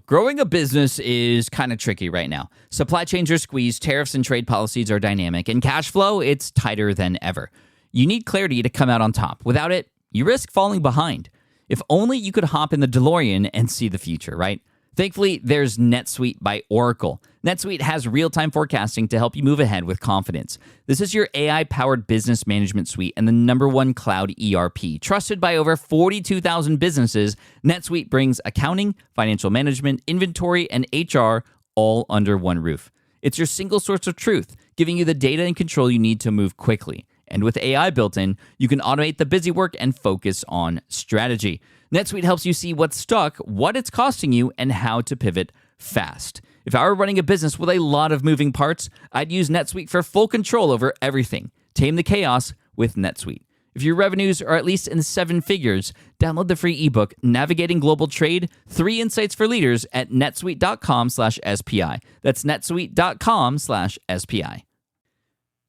Growing a business is kind of tricky right now. Supply chains are squeezed, tariffs and trade policies are dynamic, and cash flow, it's tighter than ever. You need clarity to come out on top. Without it, you risk falling behind. If only you could hop in the DeLorean and see the future, right? Thankfully, there's NetSuite by Oracle. NetSuite has real-time forecasting to help you move ahead with confidence. This is your AI-powered business management suite and the #1 cloud ERP. Trusted by over 42,000 businesses, NetSuite brings accounting, financial management, inventory, and HR all under one roof. It's your single source of truth, giving you the data and control you need to move quickly. And with AI built in, you can automate the busy work and focus on strategy. NetSuite helps you see what's stuck, what it's costing you, and how to pivot fast. If I were running a business with a lot of moving parts, I'd use NetSuite for full control over everything. Tame the chaos with NetSuite. If your revenues are at least in 7 figures, download the free ebook, Navigating Global Trade, 3 Insights for Leaders at netsuite.com/SPI. That's netsuite.com/SPI.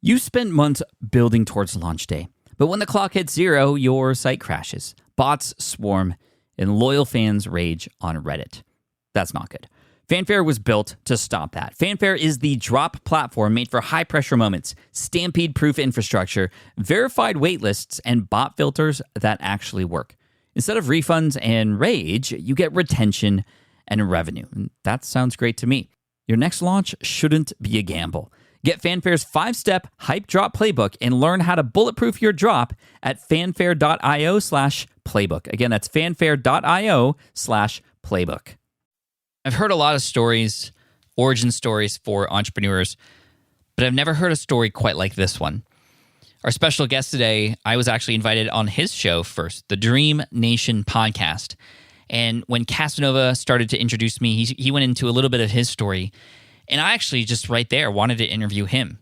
You spent months building towards launch day, but when the clock hits 0, your site crashes. Bots swarm, and loyal fans rage on Reddit. That's not good. Fanfare was built to stop that. Fanfare is the drop platform made for high-pressure moments, stampede-proof infrastructure, verified waitlists, and bot filters that actually work. Instead of refunds and rage, you get retention and revenue. And that sounds great to me. Your next launch shouldn't be a gamble. Get Fanfare's 5-step hype drop playbook and learn how to bulletproof your drop at fanfare.io/playbook. Again, that's fanfare.io/playbook. I've heard a lot of stories, origin stories for entrepreneurs, but I've never heard a story quite like this one. Our special guest today, I was actually invited on his show first, the Dream Nation podcast. And when Casanova started to introduce me, he went into a little bit of his story. And I actually just right there wanted to interview him.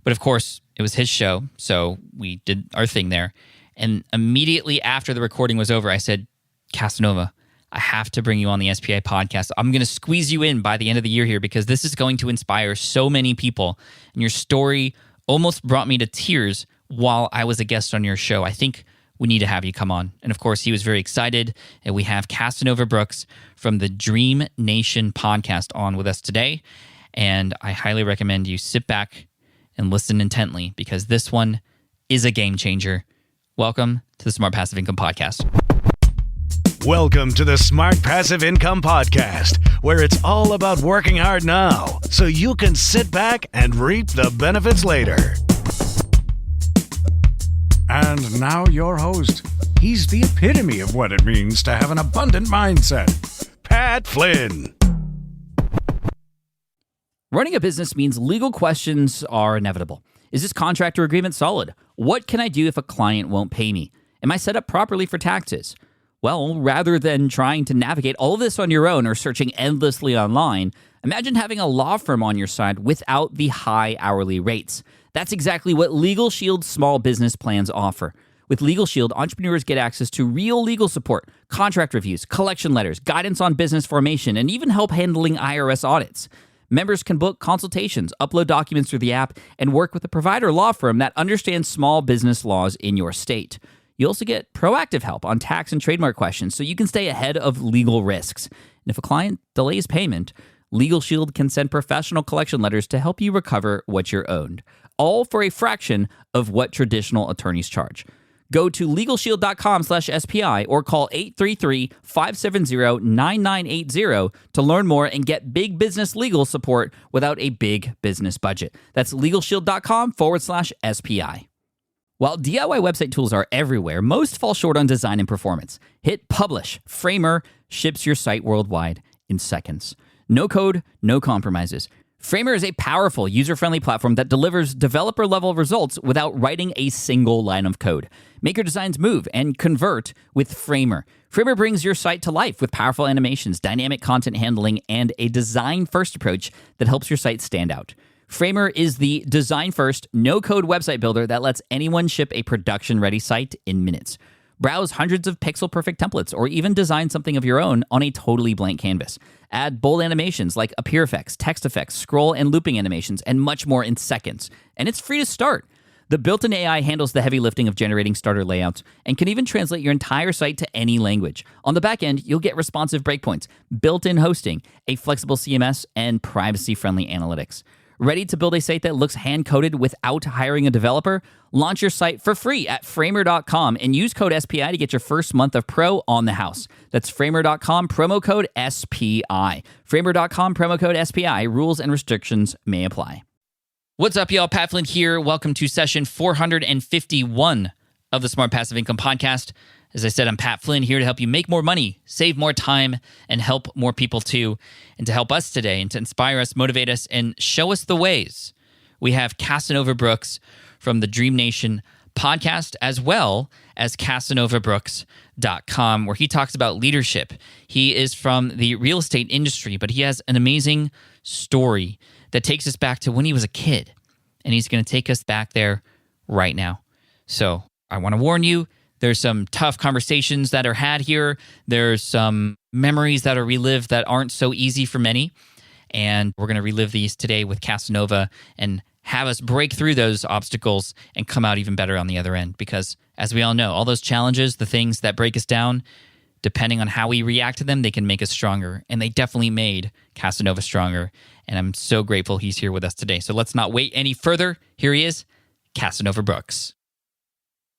But of course, it was his show, so we did our thing there. And immediately after the recording was over, I said, Casanova, I have to bring you on the SPI podcast. I'm going to squeeze you in by the end of the year here because this is going to inspire so many people. And your story almost brought me to tears while I was a guest on your show. I think we need to have you come on. And of course, he was very excited. And we have Casanova Brooks from the Dream Nation podcast on with us today. And I highly recommend you sit back and listen intently because this one is a game changer. Welcome to the Smart Passive Income Podcast. Welcome to the Smart Passive Income Podcast, where it's all about working hard now so you can sit back and reap the benefits later. And now your host. He's the epitome of what it means to have an abundant mindset. Pat Flynn. Running a business means legal questions are inevitable. Is this contract or agreement solid? What can I do if a client won't pay me? Am I set up properly for taxes? Well, rather than trying to navigate all of this on your own or searching endlessly online, imagine having a law firm on your side without the high hourly rates. That's exactly what Legal Shield's small business plans offer. With Legal Shield, entrepreneurs get access to real legal support, contract reviews, collection letters, guidance on business formation, and even help handling IRS audits. Members can book consultations, upload documents through the app, and work with a provider law firm that understands small business laws in your state. You also get proactive help on tax and trademark questions so you can stay ahead of legal risks. And if a client delays payment, Legal Shield can send professional collection letters to help you recover what you're owed, all for a fraction of what traditional attorneys charge. Go to LegalShield.com/SPI or call 833-570-9980 to learn more and get big business legal support without a big business budget. That's LegalShield.com/SPI. While DIY website tools are everywhere, most fall short on design and performance. Hit publish. Framer ships your site worldwide in seconds. No code, no compromises. Framer is a powerful, user-friendly platform that delivers developer-level results without writing a single line of code. Make your designs move and convert with Framer. Framer brings your site to life with powerful animations, dynamic content handling, and a design-first approach that helps your site stand out. Framer is the design-first, no-code website builder that lets anyone ship a production-ready site in minutes. Browse hundreds of pixel-perfect templates or even design something of your own on a totally blank canvas. Add bold animations like appear effects, text effects, scroll and looping animations, and much more in seconds. And it's free to start. The built-in AI handles the heavy lifting of generating starter layouts and can even translate your entire site to any language. On the back end, you'll get responsive breakpoints, built-in hosting, a flexible CMS, and privacy-friendly analytics. Ready to build a site that looks hand-coded without hiring a developer? Launch your site for free at Framer.com and use code SPI to get your first month of Pro on the house. That's Framer.com, promo code SPI. Framer.com, promo code SPI. Rules and restrictions may apply. What's up, y'all? Pat Flynn here. Welcome to session 451 of the Smart Passive Income Podcast. As I said, I'm Pat Flynn, here to help you make more money, save more time, and help more people too. And to help us today and to inspire us, motivate us, and show us the ways, we have Casanova Brooks from the Dream Nation podcast, as well as CasanovaBrooks.com, where he talks about leadership. He is from the real estate industry, but he has an amazing story that takes us back to when he was a kid. And he's going to take us back there right now. So I want to warn you, there's some tough conversations that are had here. There's some memories that are relived that aren't so easy for many. And we're going to relive these today with Casanova and have us break through those obstacles and come out even better on the other end. Because as we all know, all those challenges, the things that break us down, depending on how we react to them, they can make us stronger. And they definitely made Casanova stronger. And I'm so grateful he's here with us today. So let's not wait any further. Here he is, Casanova Brooks.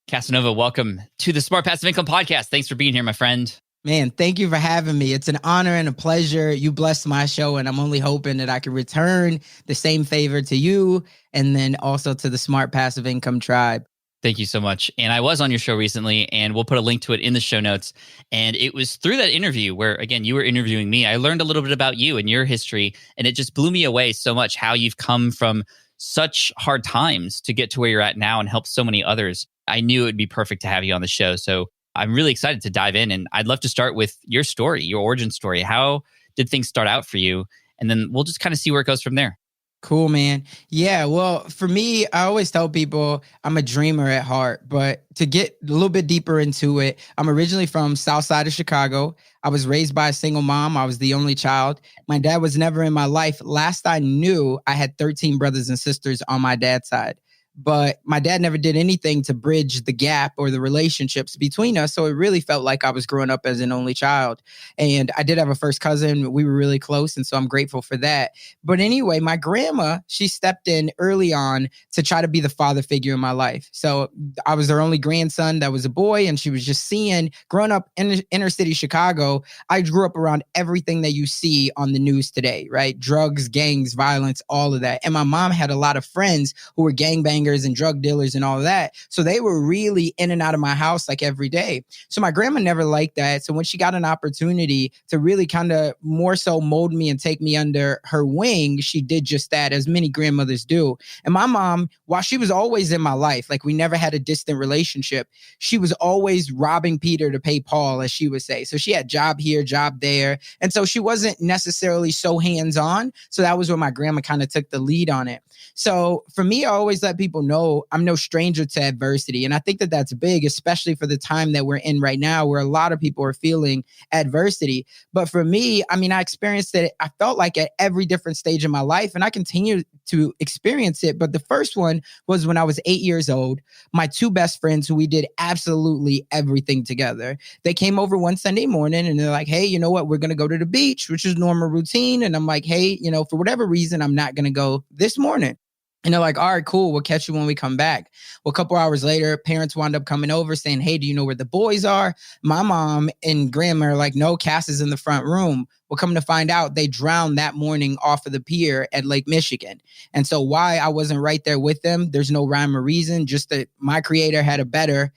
Casanova, welcome to the Smart Passive Income Podcast. Thanks for being here, my friend. Man, thank you for having me. It's an honor and a pleasure. You blessed my show, and I'm only hoping that I can return the same favor to you and then also to the Smart Passive Income tribe. Thank you so much. And I was on your show recently, and we'll put a link to it in the show notes. And it was through that interview where, again, you were interviewing me. I learned a little bit about you and your history, and it just blew me away so much how you've come from such hard times to get to where you're at now and help so many others. I knew it would be perfect to have you on the show. So I'm really excited to dive in, and I'd love to start with your story, your origin story. How did things start out for you? And then we'll just kind of see where it goes from there. Cool, man. Yeah, well, for me, I always tell people I'm a dreamer at heart, but to get a little bit deeper into it, I'm originally from South Side of Chicago. I was raised by a single mom. I was the only child. My dad was never in my life. Last I knew, I had 13 brothers and sisters on my dad's side. But my dad never did anything to bridge the gap or the relationships between us. So it really felt like I was growing up as an only child. And I did have a first cousin. We were really close. And so I'm grateful for that. But anyway, my grandma, she stepped in early on to try to be the father figure in my life. So I was their only grandson that was a boy. And she was just seeing, growing up in inner city Chicago, I grew up around everything that you see on the news today, right? Drugs, gangs, violence, all of that. And my mom had a lot of friends who were gangbangers and drug dealers and all of that. So they were really in and out of my house like every day. So my grandma never liked that. So when she got an opportunity to really kind of more so mold me and take me under her wing, she did just that, as many grandmothers do. And my mom, while she was always in my life, like we never had a distant relationship, she was always robbing Peter to pay Paul, as she would say. So she had job here, job there. And so she wasn't necessarily so hands-on. So that was where my grandma kind of took the lead on it. So for me, I always let people know I'm no stranger to adversity. And I think that that's big, especially for the time that we're in right now, where a lot of people are feeling adversity. But for me, I mean, I experienced it, I felt like at every different stage of my life, and I continue to experience it. But the first one was when I was 8 years old. My two best friends, who we did absolutely everything together, they came over one Sunday morning and they're like, hey, you know what? We're going to go to the beach, which is normal routine. And I'm like, hey, you know, for whatever reason, I'm not going to go this morning. And they're like, all right, cool. We'll catch you when we come back. Well, a couple hours later, parents wound up coming over saying, hey, do you know where the boys are? My mom and grandma are like, no, Cass is in the front room. Well, coming to find out, they drowned that morning off of the pier at Lake Michigan. And so why I wasn't right there with them, there's no rhyme or reason, just that my creator had a better,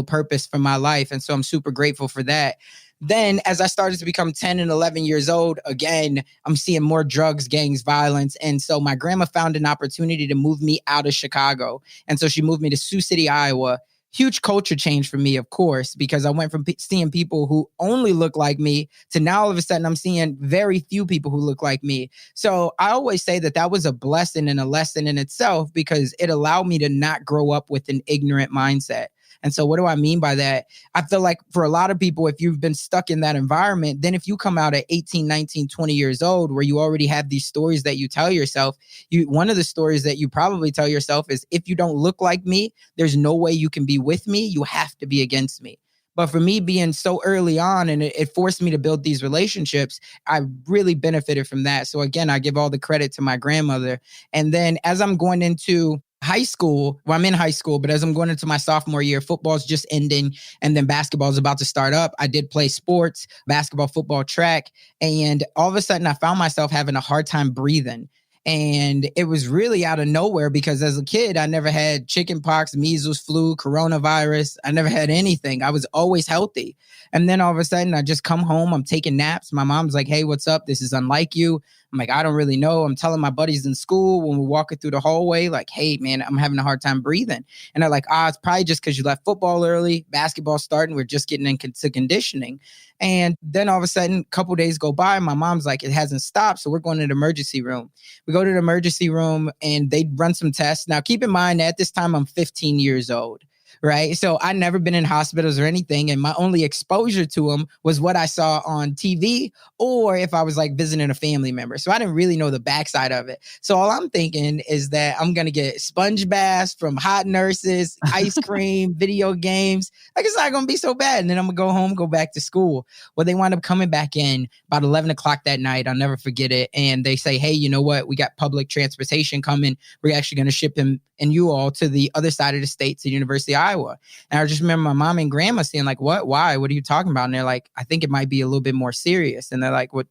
purpose for my life. And so I'm super grateful for that. Then as I started to become 10 and 11 years old, again, I'm seeing more drugs, gangs, violence. And so my grandma found an opportunity to move me out of Chicago. And so she moved me to Sioux City, Iowa. Huge culture change for me, of course, because I went from seeing people who only look like me to now all of a sudden I'm seeing very few people who look like me. So I always say that that was a blessing and a lesson in itself, because it allowed me to not grow up with an ignorant mindset. And so what do I mean by that? I feel like for a lot of people, if you've been stuck in that environment, then if you come out at 18, 19, 20 years old, where you already have these stories that you tell yourself, one of the stories that you probably tell yourself is, if you don't look like me, there's no way you can be with me. You have to be against me. But for me being so early on, and it forced me to build these relationships, I really benefited from that. So again, I give all the credit to my grandmother. And then as I'm going into high school, well, I'm in high school, but as I'm going into my sophomore year, football's just ending and then basketball is about to start up. I did play sports, basketball, football, track. And all of a sudden I found myself having a hard time breathing. And it was really out of nowhere because as a kid, I never had chicken pox, measles, flu, coronavirus. I never had anything. I was always healthy. And then all of a sudden I just come home, I'm taking naps. My mom's like, hey, what's up? This is unlike you. I'm like, I don't really know. I'm telling my buddies in school when we're walking through the hallway, like, hey, man, I'm having a hard time breathing. And they're like, it's probably just because you left football early, basketball starting. We're just getting into conditioning. And then all of a sudden, a couple days go by. My mom's like, it hasn't stopped. So we're going to the emergency room. We go to the emergency room and they run some tests. Now, keep in mind that at this time, I'm 15 years old. Right. So I'd never been in hospitals or anything. And my only exposure to them was what I saw on TV or if I was like visiting a family member. So I didn't really know the backside of it. So all I'm thinking is that I'm going to get sponge baths from hot nurses, ice cream, video games. Like, it's not going to be so bad. And then I'm going to go home, go back to school. Well, they wind up coming back in about 11 o'clock that night. I'll never forget it. And they say, hey, you know what? We got public transportation coming. We're actually going to ship him and you all to the other side of the state, to the University of Iowa. And I just remember my mom and grandma saying like, what, why, what are you talking about? And they're like, I think it might be a little bit more serious. And they're like, what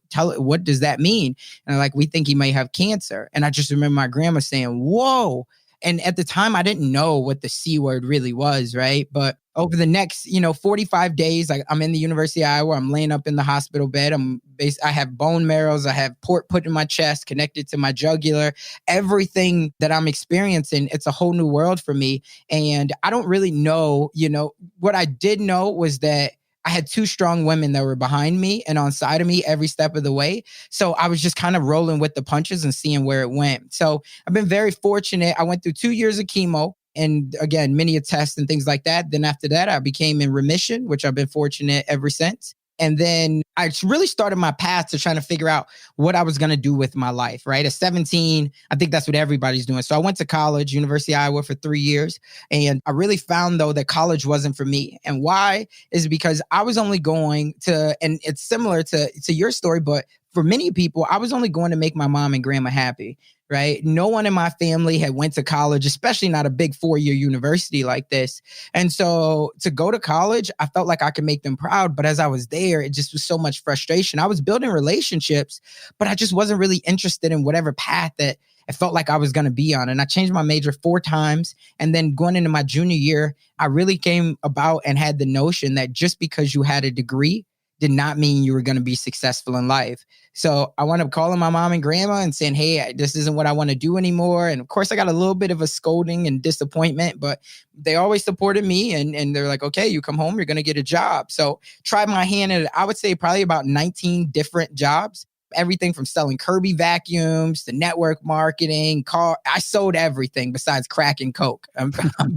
does that mean? And they're like, we think he may have cancer. And I just remember my grandma saying, whoa. And at the time I didn't know what the C word really was. Right. But over the next, 45 days, I'm in the University of Iowa. I'm laying up in the hospital bed. I have bone marrows. I have port put in my chest, connected to my jugular. Everything that I'm experiencing, it's a whole new world for me. And I don't really know, what I did know was that I had two strong women that were behind me and on side of me every step of the way. So I was just kind of rolling with the punches and seeing where it went. So I've been very fortunate. I went through 2 years of chemo. And again, many a test and things like that. Then after that, I became in remission, which I've been fortunate ever since. And then I really started my path to trying to figure out what I was going to do with my life, right? At 17, I think that's what everybody's doing. So I went to college, University of Iowa for 3 years. And I really found, though, that college wasn't for me. And why is because I was only going to, and it's similar to your story, but for many people, I was only going to make my mom and grandma happy. Right? No one in my family had went to college, especially not a big 4-year university like this. And so to go to college, I felt like I could make them proud. But as I was there, it just was so much frustration. I was building relationships, but I just wasn't really interested in whatever path that I felt like I was going to be on. And I changed my major 4 times. And then going into my junior year, I really came about and had the notion that just because you had a degree did not mean you were going to be successful in life. So I wound up calling my mom and grandma and saying, hey, this isn't what I want to do anymore. And of course, I got a little bit of a scolding and disappointment, but they always supported me. And they're like, okay, you come home, you're going to get a job. So tried my hand at, I would say probably about 19 different jobs. Everything from selling Kirby vacuums to network marketing, I sold everything besides crack and coke. I'm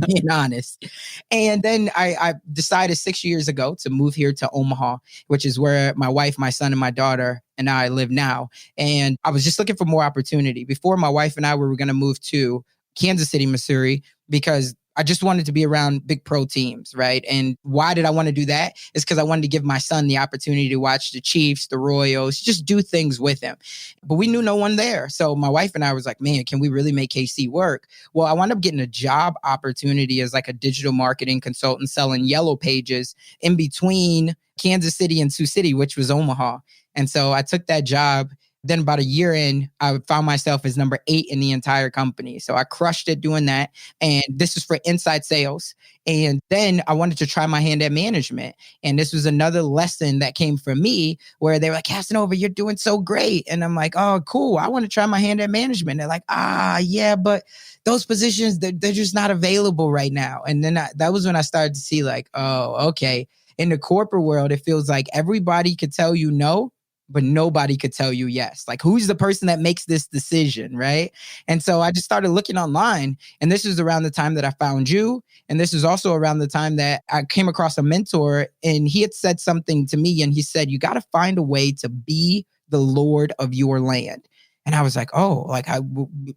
being honest. And then I decided 6 years ago to move here to Omaha, which is where my wife, my son, and my daughter and I live now. And I was just looking for more opportunity. Before, my wife and I were going to move to Kansas City, Missouri, because I just wanted to be around big pro teams, right? And why did I want to do that? It's because I wanted to give my son the opportunity to watch the Chiefs, the Royals, just do things with him. But we knew no one there. So my wife and I was like, man, can we really make KC work? Well, I wound up getting a job opportunity as like a digital marketing consultant selling yellow pages in between Kansas City and Sioux City, which was Omaha. And so I took that job. Then about a year in, I found myself as number 8 in the entire company. So I crushed it doing that. And this was for inside sales. And then I wanted to try my hand at management. And this was another lesson that came from me where they were like, Casanova, you're doing so great. And I'm like, oh, cool. I want to try my hand at management. They're like, yeah, but those positions, they're just not available right now. And then that was when I started to see like, oh, okay. In the corporate world, it feels like everybody could tell you no, but nobody could tell you yes. Like, who's the person that makes this decision, right? And so I just started looking online, and this was around the time that I found you. And this is also around the time that I came across a mentor, and he had said something to me, and he said, you got to find a way to be the Lord of your land. And I was like, oh, like,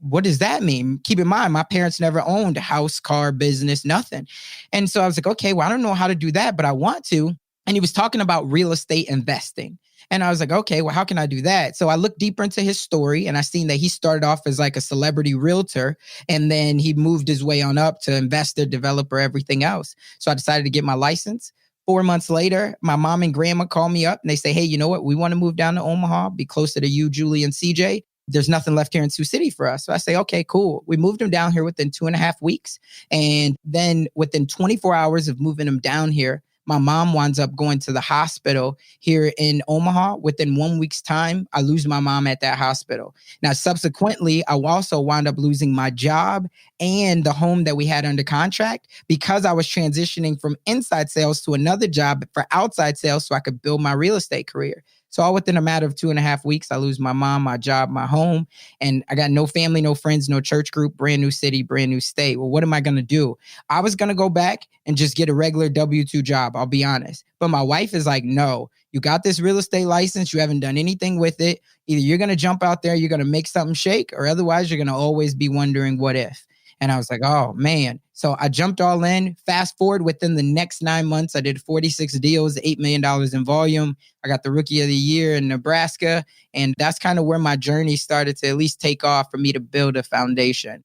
what does that mean? Keep in mind, my parents never owned a house, car, business, nothing. And so I was like, okay, well, I don't know how to do that, but I want to. And he was talking about real estate investing. And I was like, okay, well, how can I do that? So I looked deeper into his story, and I seen that he started off as like a celebrity realtor, and then he moved his way on up to investor, developer, everything else. So I decided to get my license. 4 months later, my mom and grandma call me up and they say, hey, you know what? We want to move down to Omaha, be closer to you, Julie, and CJ. There's nothing left here in Sioux City for us. So I say, okay, cool. We moved him down here within 2.5 weeks. And then within 24 hours of moving him down here, my mom winds up going to the hospital here in Omaha. Within 1 week's time, I lose my mom at that hospital. Now, subsequently, I also wound up losing my job and the home that we had under contract because I was transitioning from inside sales to another job for outside sales so I could build my real estate career. So all within a matter of 2.5 weeks, I lose my mom, my job, my home, and I got no family, no friends, no church group, brand new city, brand new state. Well, what am I going to do? I was going to go back and just get a regular W-2 job, I'll be honest. But my wife is like, no, you got this real estate license. You haven't done anything with it. Either you're going to jump out there, you're going to make something shake, or otherwise you're going to always be wondering what if. And I was like, oh, man. So I jumped all in. Fast forward, within the next 9 months, I did 46 deals, $8 million in volume. I got the Rookie of the Year in Nebraska. And that's kind of where my journey started to at least take off for me to build a foundation.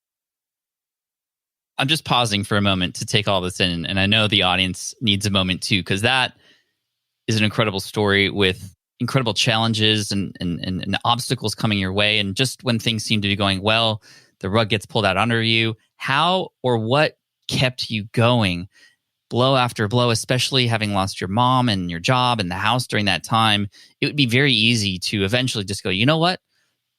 I'm just pausing for a moment to take all this in. And I know the audience needs a moment too, because that is an incredible story with incredible challenges and obstacles coming your way. And just when things seem to be going well, the rug gets pulled out under you. How or what kept you going blow after blow, especially having lost your mom and your job and the house during that time? It would be very easy to eventually just go, you know what?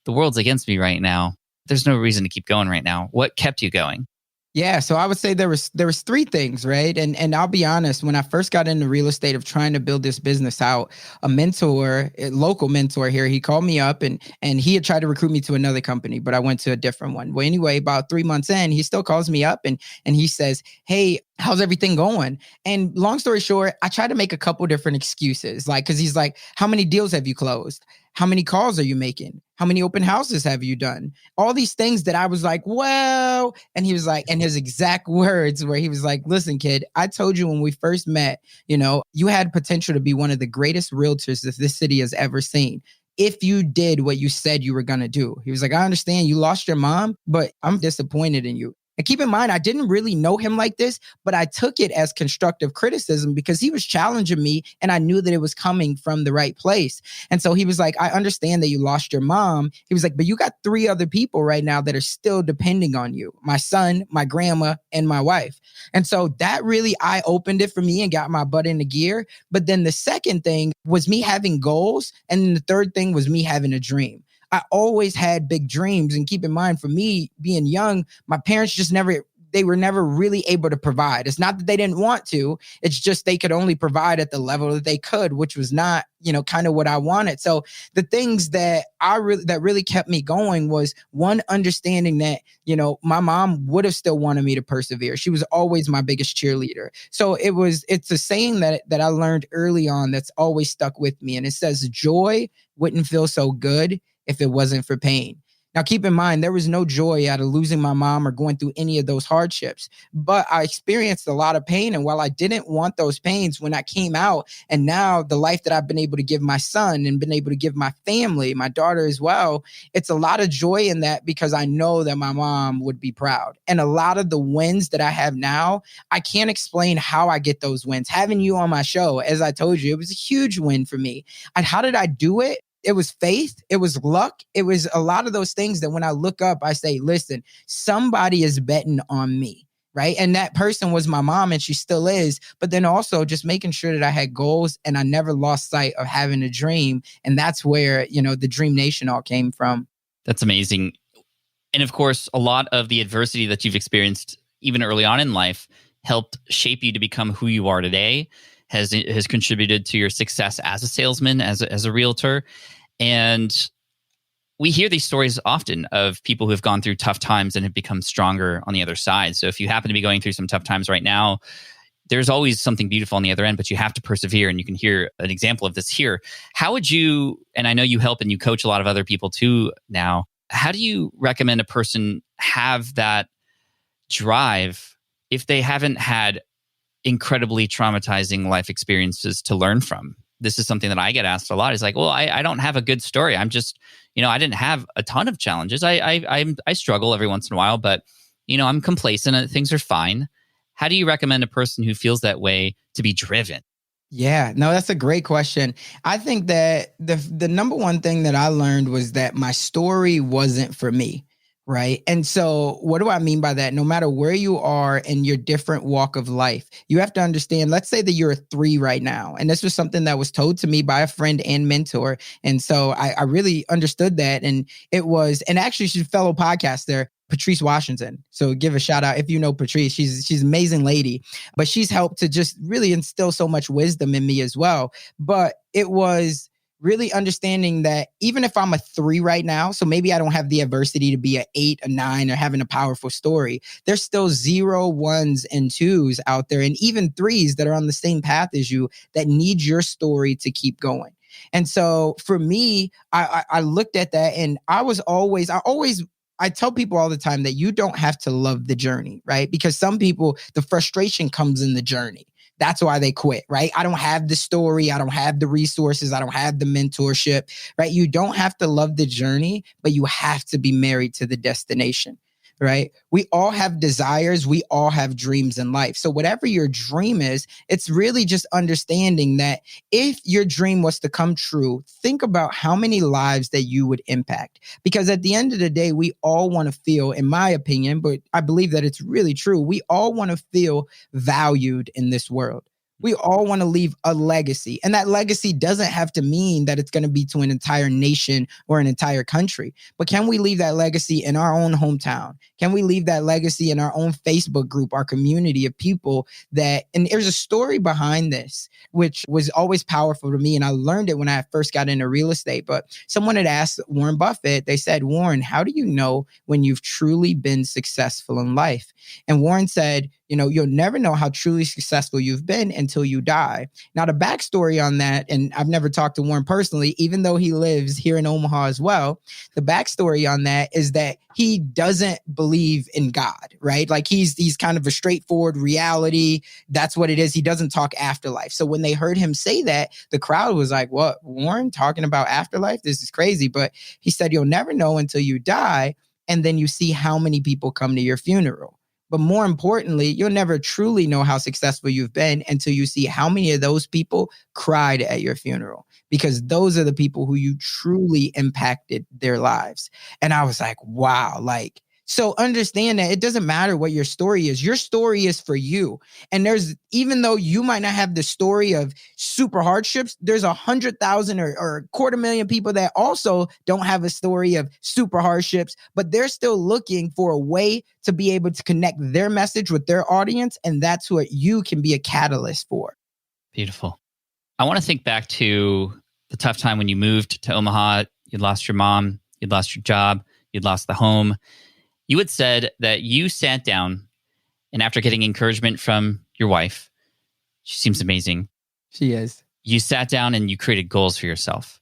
The world's against me right now. There's no reason to keep going right now. What kept you going? Yeah, so I would say there was three things, right? And I'll be honest, when I first got into real estate of trying to build this business out, a mentor, a local mentor here, he called me up and he had tried to recruit me to another company, but I went to a different one. Well, anyway, about 3 months in, he still calls me up and he says, hey, how's everything going? And long story short, I tried to make a couple different excuses, like, because he's like, how many deals have you closed? How many calls are you making? How many open houses have you done? All these things that I was like, well, and he was like, and his exact words where he was like, listen, kid, I told you when we first met, you know, you had potential to be one of the greatest realtors that this city has ever seen, if you did what you said you were going to do. He was like, I understand you lost your mom, but I'm disappointed in you. And keep in mind, I didn't really know him like this, but I took it as constructive criticism because he was challenging me and I knew that it was coming from the right place. And so he was like, I understand that you lost your mom. He was like, but you got 3 other people right now that are still depending on you. My son, my grandma, and my wife. And so that really eye-opened it for me and got my butt into gear. But then the second thing was me having goals. And then the third thing was me having a dream. I always had big dreams. And keep in mind, for me, being young, my parents just they were never really able to provide. It's not that they didn't want to. It's just they could only provide at the level that they could, which was not, kind of what I wanted. So the things that really kept me going was, one, understanding that, my mom would have still wanted me to persevere. She was always my biggest cheerleader. So it's a saying that I learned early on that's always stuck with me. And it says, joy wouldn't feel so good if it wasn't for pain. Now, keep in mind, there was no joy out of losing my mom or going through any of those hardships, but I experienced a lot of pain. And while I didn't want those pains when I came out, and now the life that I've been able to give my son and been able to give my family, my daughter as well, it's a lot of joy in that because I know that my mom would be proud. And a lot of the wins that I have now, I can't explain how I get those wins. Having you on my show, as I told you, it was a huge win for me. And how did I do it? It was faith. It was luck. It was a lot of those things that when I look up, I say, listen, somebody is betting on me, right? And that person was my mom, and she still is. But then also just making sure that I had goals and I never lost sight of having a dream. And that's where, the Dream Nation all came from. That's amazing. And of course, a lot of the adversity that you've experienced even early on in life helped shape you to become who you are today. Has contributed to your success as a salesman, as a realtor. And we hear these stories often of people who have gone through tough times and have become stronger on the other side. So if you happen to be going through some tough times right now, there's always something beautiful on the other end, but you have to persevere. And you can hear an example of this here. How would you, and I know you help and you coach a lot of other people too now, how do you recommend a person have that drive if they haven't had incredibly traumatizing life experiences to learn from? This is something that I get asked a lot. Is like, well, I don't have a good story. I'm just, I didn't have a ton of challenges. I struggle every once in a while, but I'm complacent and things are fine. How do you recommend a person who feels that way to be driven? Yeah, no, that's a great question. I think that the number one thing that I learned was that my story wasn't for me, right? And so what do I mean by that? No matter where you are in your different walk of life, you have to understand, let's say that you're a 3 right now. And this was something that was told to me by a friend and mentor. And so I really understood that. And it was, and actually she's a fellow podcaster, Patrice Washington. So give a shout out if you know Patrice. She's an amazing lady, but she's helped to just really instill so much wisdom in me as well. But it was really understanding that even if I'm a 3 right now, so maybe I don't have the adversity to be an 8, a 9, or having a powerful story, there's still 0, 1s, and 2s out there, and even 3s that are on the same path as you that need your story to keep going. And so for me, I looked at that, and I tell people all the time that you don't have to love the journey, right? Because some people, the frustration comes in the journey. That's why they quit, right? I don't have the story. I don't have the resources. I don't have the mentorship, right? You don't have to love the journey, but you have to be married to the destination, right? We all have desires. We all have dreams in life. So whatever your dream is, it's really just understanding that if your dream was to come true, think about how many lives that you would impact. Because at the end of the day, we all want to feel, in my opinion, but I believe that it's really true, we all want to feel valued in this world. We all want to leave a legacy. And that legacy doesn't have to mean that it's going to be to an entire nation or an entire country. But can we leave that legacy in our own hometown? Can we leave that legacy in our own Facebook group, our community of people that, and there's a story behind this, which was always powerful to me. And I learned it when I first got into real estate. But someone had asked Warren Buffett, they said, Warren, how do you know when you've truly been successful in life? And Warren said, you'll never know how truly successful you've been until you die. Now, the backstory on that, and I've never talked to Warren personally, even though he lives here in Omaha as well, the backstory on that is that he doesn't believe in God, right? Like he's kind of a straightforward reality. That's what it is. He doesn't talk afterlife. So when they heard him say that, the crowd was like, what, Warren talking about afterlife? This is crazy. But he said, you'll never know until you die. And then you see how many people come to your funeral. But more importantly, you'll never truly know how successful you've been until you see how many of those people cried at your funeral, because those are the people who you truly impacted their lives. And I was like, wow, so understand that it doesn't matter what your story is. Your story is for you. And even though you might not have the story of super hardships, there's 100,000 or 250,000 people that also don't have a story of super hardships, but they're still looking for a way to be able to connect their message with their audience. And that's what you can be a catalyst for. Beautiful. I want to think back to the tough time when you moved to Omaha. You'd lost your mom, you'd lost your job, you'd lost the home. You had said that you sat down and after getting encouragement from your wife, she seems amazing. She is. You sat down and you created goals for yourself.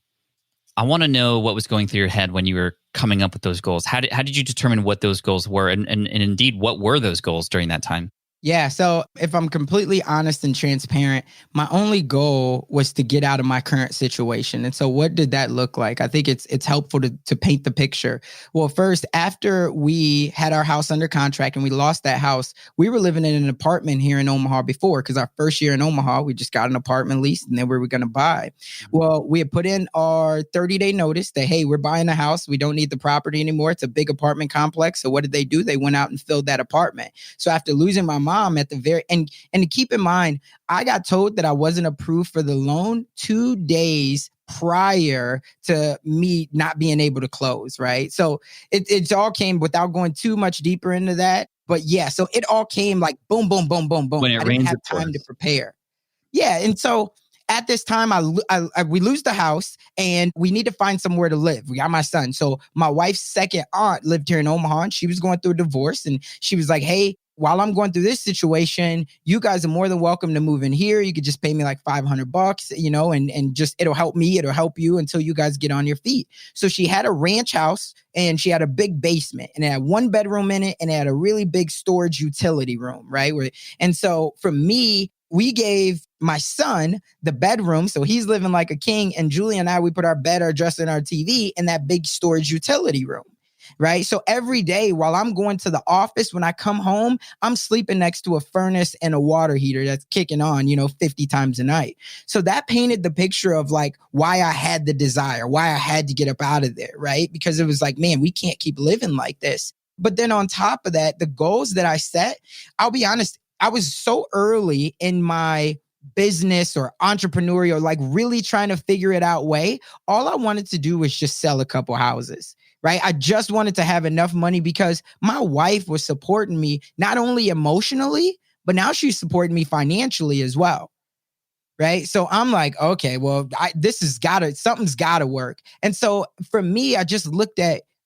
I want to know what was going through your head when you were coming up with those goals. How did you determine what those goals were? And indeed, what were those goals during that time? Yeah. So if I'm completely honest and transparent, my only goal was to get out of my current situation. And so what did that look like? I think it's helpful to paint the picture. Well, first, after we had our house under contract and we lost that house, we were living in an apartment here in Omaha before, because our first year in Omaha, we just got an apartment lease and then we were going to buy. Well, we had put in our 30-day notice that, hey, we're buying a house. We don't need the property anymore. It's a big apartment complex. So what did they do? They went out and filled that apartment. So after losing my mom at the very and to keep in mind, I got told that I wasn't approved for the loan 2 days prior to me not being able to close, right? So it all came without going too much deeper into that. But yeah, so it all came like boom, boom, boom, boom, boom. When it I rains, didn't have time to prepare. Yeah. And so at this time, we lose the house and we need to find somewhere to live. We got my son. So my wife's second aunt lived here in Omaha and she was going through a divorce. And she was like, hey, while I'm going through this situation, you guys are more than welcome to move in here. You could just pay me like $500, and just, it'll help me, it'll help you until you guys get on your feet. So she had a ranch house and she had a big basement and it had 1 bedroom in it and it had a really big storage utility room, right? And so for me, we gave my son the bedroom. So he's living like a king. And Julie and I, we put our bed, our dresser, and our TV in that big storage utility room. Right. So every day while I'm going to the office, when I come home, I'm sleeping next to a furnace and a water heater that's kicking on, 50 times a night. So that painted the picture of like why I had the desire, why I had to get up out of there. Right. Because it was like, man, we can't keep living like this. But then on top of that, the goals that I set, I'll be honest, I was so early in my business or entrepreneurial, like really trying to figure it out way. All I wanted to do was just sell a couple houses. Right. I just wanted to have enough money because my wife was supporting me, not only emotionally, but now she's supporting me financially as well. Right. So I'm like, okay, well, something's gotta work. And so for me, I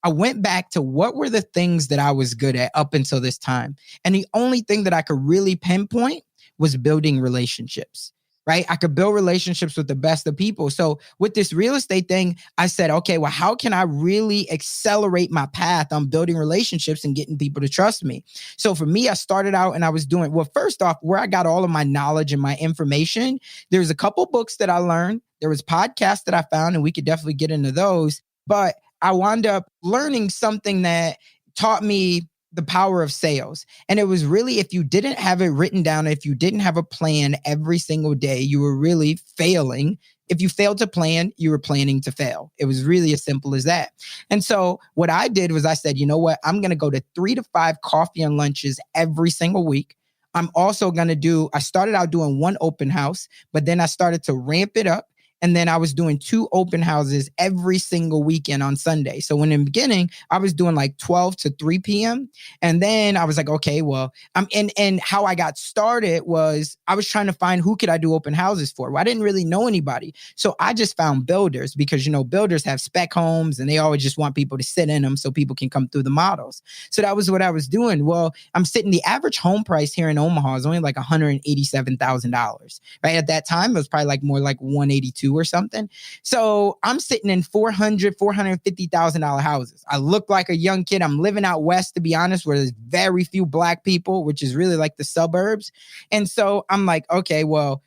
went back to what were the things that I was good at up until this time. And the only thing that I could really pinpoint was building relationships. Right? I could build relationships with the best of people. So with this real estate thing, I said, okay, well, how can I really accelerate my path on building relationships and getting people to trust me? So for me, I started out and I was doing, well, first off, where I got all of my knowledge and my information, there's a couple books that I learned. There was podcasts that I found, and we could definitely get into those. But I wound up learning something that taught me the power of sales. And it was really, if you didn't have it written down, if you didn't have a plan every single day, you were really failing. If you failed to plan, you were planning to fail. It was really as simple as that. And so what I did was I said, you know what? I'm going to go to 3 to 5 coffee and lunches every single week. I'm also going to I started out doing 1 open house, but then I started to ramp it up. And then I was doing 2 open houses every single weekend on Sunday. So in the beginning, I was doing like 12 to 3 p.m. And then I was like, okay, well, and how I got started was I was trying to find who could I do open houses for. Well, I didn't really know anybody. So I just found builders because, builders have spec homes and they always just want people to sit in them so people can come through the models. So that was what I was doing. Well, the average home price here in Omaha is only like $187,000. Right? At that time, it was probably like more like 182 or something. So I'm sitting in $450,000 houses. I look like a young kid. I'm living out west, to be honest, where there's very few Black people, which is really like the suburbs. And so I'm like, okay, well,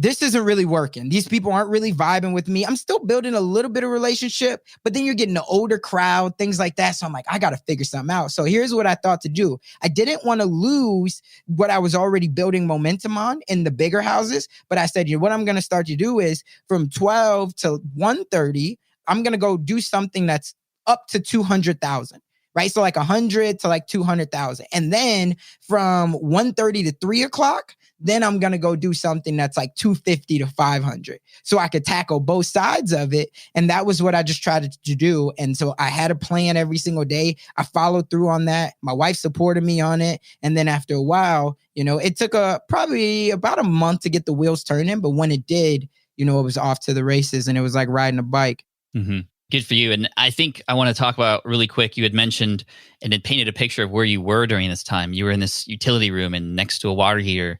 this isn't really working. These people aren't really vibing with me. I'm still building a little bit of relationship, but then you're getting an older crowd, things like that. So I'm like, I got to figure something out. So here's what I thought to do. I didn't want to lose what I was already building momentum on in the bigger houses. But I said, what I'm going to start to do is from 12 to 1:30, I'm going to go do something that's up to 200,000. Right. So like 100 to like 200,000. And then from 1:30 to 3 o'clock, then I'm going to go do something that's like 250 to 500. So I could tackle both sides of it. And that was what I just tried to do. And so I had a plan every single day. I followed through on that. My wife supported me on it. And then after a while, it took probably about a month to get the wheels turning. But when it did, it was off to the races and it was like riding a bike. Mm-hmm. Good for you. And I think I want to talk about really quick, you had mentioned and it painted a picture of where you were during this time. You were in this utility room and next to a water heater.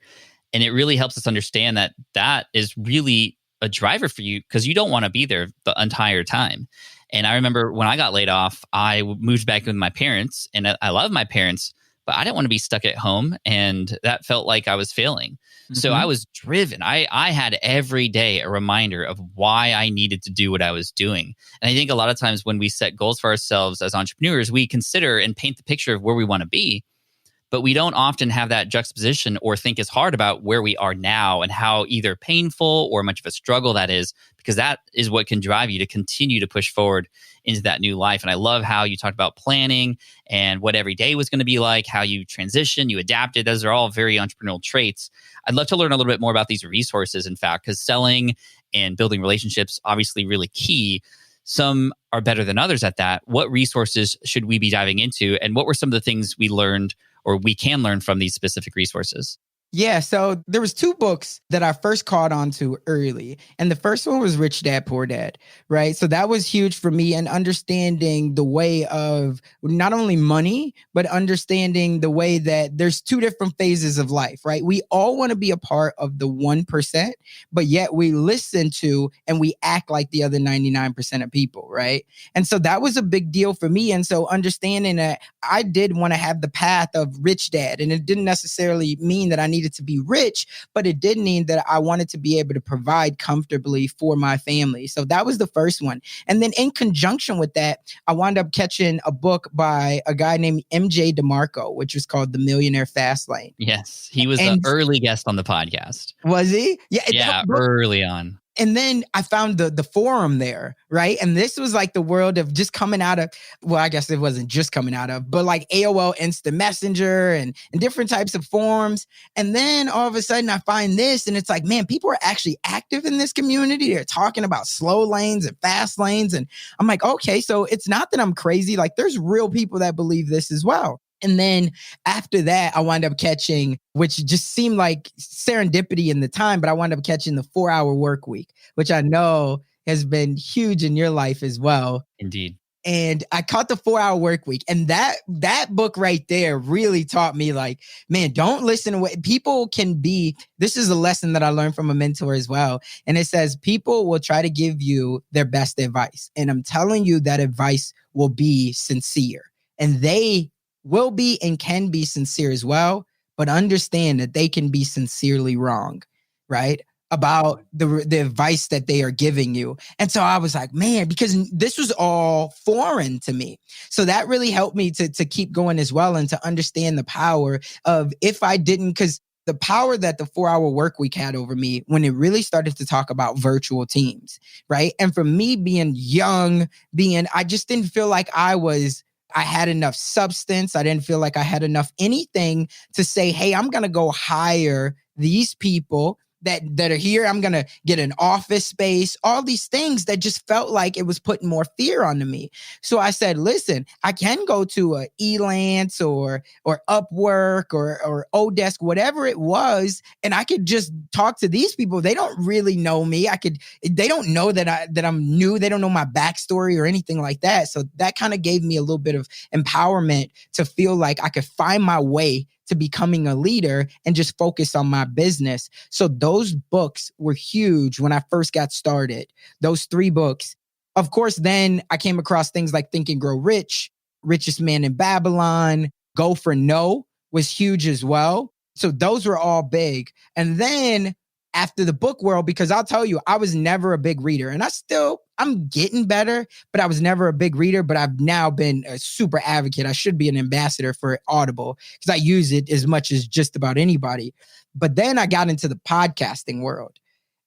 And it really helps us understand that is really a driver for you because you don't want to be there the entire time. And I remember when I got laid off, I moved back with my parents and I love my parents, but I didn't want to be stuck at home. And that felt like I was failing. Mm-hmm. So I was driven. I had every day a reminder of why I needed to do what I was doing. And I think a lot of times when we set goals for ourselves as entrepreneurs, we consider and paint the picture of where we want to be. But we don't often have that juxtaposition or think as hard about where we are now and how either painful or much of a struggle that is, because that is what can drive you to continue to push forward into that new life. And I love how you talked about planning and what every day was going to be like, how you transitioned, you adapted. Those are all very entrepreneurial traits. I'd love to learn a little bit more about these resources, in fact, because selling and building relationships, obviously really key. Some are better than others at that. What resources should we be diving into? And what were some of the things we learned or we can learn from these specific resources? Yeah, so there was two books that I first caught on to early. And the first one was Rich Dad, Poor Dad, right? So that was huge for me and understanding the way of not only money, but understanding the way that there's two different phases of life, right? We all want to be a part of the 1%, but yet we listen to and we act like the other 99% of people, right? And so that was a big deal for me. And so understanding that I did want to have the path of rich dad, and it didn't necessarily mean that I needed to be rich, but it did mean that I wanted to be able to provide comfortably for my family. So that was the first one. And then in conjunction with that, I wound up catching a book by a guy named MJ DeMarco, which was called The Millionaire Fast Lane. Yes, he was an early guest on the podcast. Was he? Yeah, early on. And then I found the forum there, right? And this was like the world of just coming out of, well, I guess it wasn't just coming out of, but like AOL Instant Messenger and different types of forums. And then all of a sudden I find this and it's like, man, people are actually active in this community. They're talking about slow lanes and fast lanes. And I'm like, okay, so it's not that I'm crazy. Like there's real people that believe this as well. And then after that, I wound up catching, which just seemed like serendipity in the time, but I wound up catching the 4-Hour Work Week, which I know has been huge in your life as well. Indeed. And I caught the 4-Hour Work Week. And that book right there really taught me like, man, don't listen to what people can be. This is a lesson that I learned from a mentor as well. And it says, people will try to give you their best advice. And I'm telling you that advice will be sincere. And they will be and can be sincere as well, but understand that they can be sincerely wrong, right? About the advice that they are giving you. And so I was like, man, because this was all foreign to me. So that really helped me to keep going as well and to understand the power of if I didn't, because the power that the 4-Hour Work Week had over me when it really started to talk about virtual teams, right? And for me being young, I just didn't feel like I had enough substance. I didn't feel like I had enough anything to say, hey, I'm going to go hire these people that are here. I'm going to get an office space, all these things that just felt like it was putting more fear onto me. So I said, listen, I can go to a Elance or Upwork or Odesk, whatever it was, and I could just talk to these people. They don't really know me. They don't know that I'm new. They don't know my backstory or anything like that. So that kind of gave me a little bit of empowerment to feel like I could find my way to becoming a leader and just focus on my business. So those books were huge when I first got started. Those 3 books. Of course, then I came across things like Think and Grow Rich, Richest Man in Babylon, Go for No was huge as well. So those were all big. And then after the book world, because I'll tell you, I was never a big reader and I'm getting better, but I was never a big reader, but I've now been a super advocate. I should be an ambassador for Audible because I use it as much as just about anybody. But then I got into the podcasting world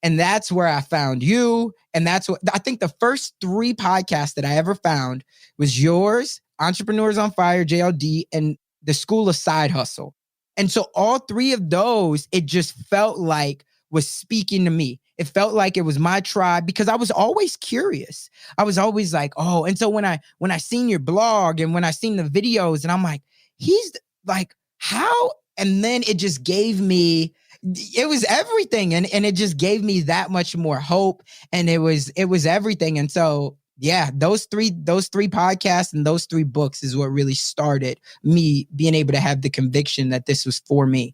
and that's where I found you. And that's what I think the first 3 podcasts that I ever found was yours, Entrepreneurs on Fire, JLD, and the School of Side Hustle. And so all 3 of those, it just felt like was speaking to me. It felt like it was my tribe because I was always curious. I was always like, oh, and so when I seen your blog and when I seen the videos and I'm like, he's like, how? And then it just gave me, it was everything. And it just gave me that much more hope. And it was everything. And so, yeah, those three podcasts and those 3 books is what really started me being able to have the conviction that this was for me.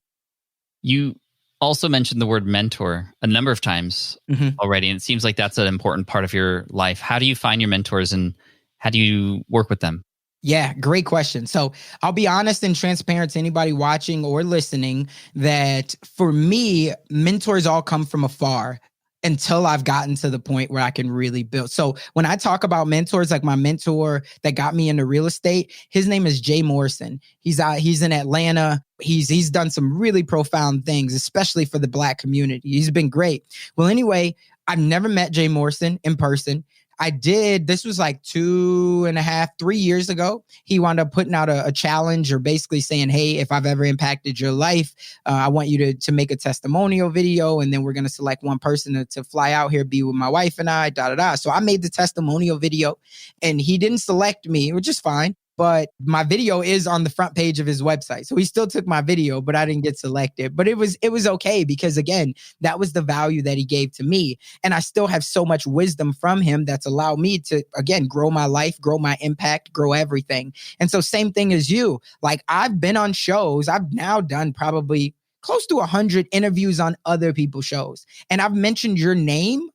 You also mentioned the word mentor a number of times already, and it seems like that's an important part of your life. How do you find your mentors and how do you work with them? Yeah, great question. So I'll be honest and transparent to anybody watching or listening that for me, mentors all come from afar until I've gotten to the point where I can really build. So when I talk about mentors, like my mentor that got me into real estate, his name is Jay Morrison. He's in Atlanta. He's done some really profound things, especially for the Black community. He's been great. Well, anyway, I've never met Jay Morrison in person. I did. This was like 2.5, 3 years ago. He wound up putting out a challenge or basically saying, hey, if I've ever impacted your life, I want you to make a testimonial video. And then we're going to select one person to fly out here, be with my wife and I, So I made the testimonial video and he didn't select me, which is fine. but my video is on the front page of his website. So he still took my video, but I didn't get selected. But it was okay because, again, that was the value that he gave to me. And I still have so much wisdom from him that's allowed me to, again, grow my life, grow my impact, grow everything. And so same thing as you. Like, I've been on shows. I've now done probably close to 100 interviews on other people's shows. And I've mentioned your name,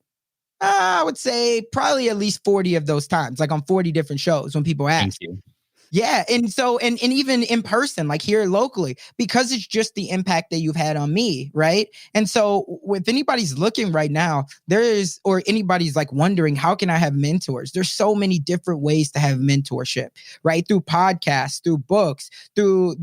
I would say probably at least 40 of those times, like on 40 different shows when people ask. Thank you. Yeah. And so, and even in person, like here locally, because it's just the impact that you've had on me. Right. And so if anybody's looking right now, or anybody's like wondering, how can I have mentors? There's so many different ways to have mentorship, right? Through podcasts, through books, through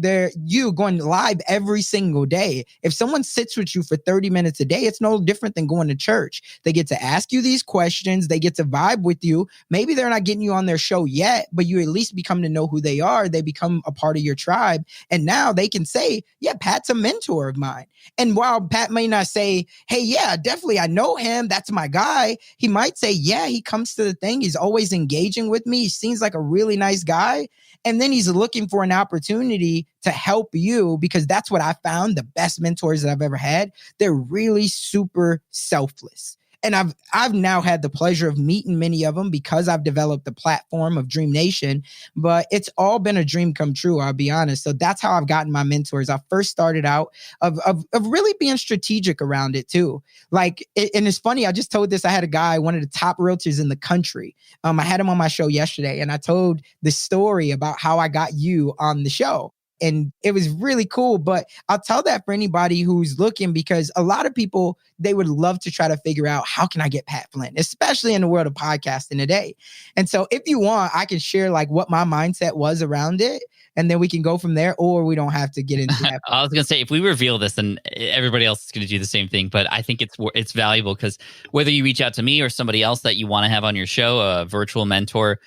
you going live every single day. If someone sits with you for 30 minutes a day, it's no different than going to church. They get to ask you these questions. They get to vibe with you. Maybe they're not getting you on their show yet, but you at least become to know who they are. They become a part of your tribe. And now they can say, yeah, Pat's a mentor of mine. And while Pat may not say, hey, yeah, definitely, I know him, that's my guy, he might say, yeah, he comes to the thing. He's always engaging with me. He seems like a really nice guy. And then he's looking for an opportunity to help you, because that's what I found. The best mentors that I've ever had, they're really super selfless. And I've now had the pleasure of meeting many of them because I've developed the platform of Dream Nation, but it's all been a dream come true, I'll be honest. So that's how I've gotten my mentors. I first started out of really being strategic around it too. Like, and it's funny, I just told this, I had a guy, one of the top realtors in the country. I had him on my show yesterday, and I told the story about how I got you on the show. And it was really cool. But I'll tell that for anybody who's looking, because a lot of people, they would love to try to figure out, how can I get Pat Flynn, especially in the world of podcasting today. And so if you want, I can share like what my mindset was around it, and then we can go from there, or we don't have to get into that. I was going to say, if we reveal this, then everybody else is going to do the same thing. But I think it's valuable, because whether you reach out to me or somebody else that you want to have on your show, a virtual mentor,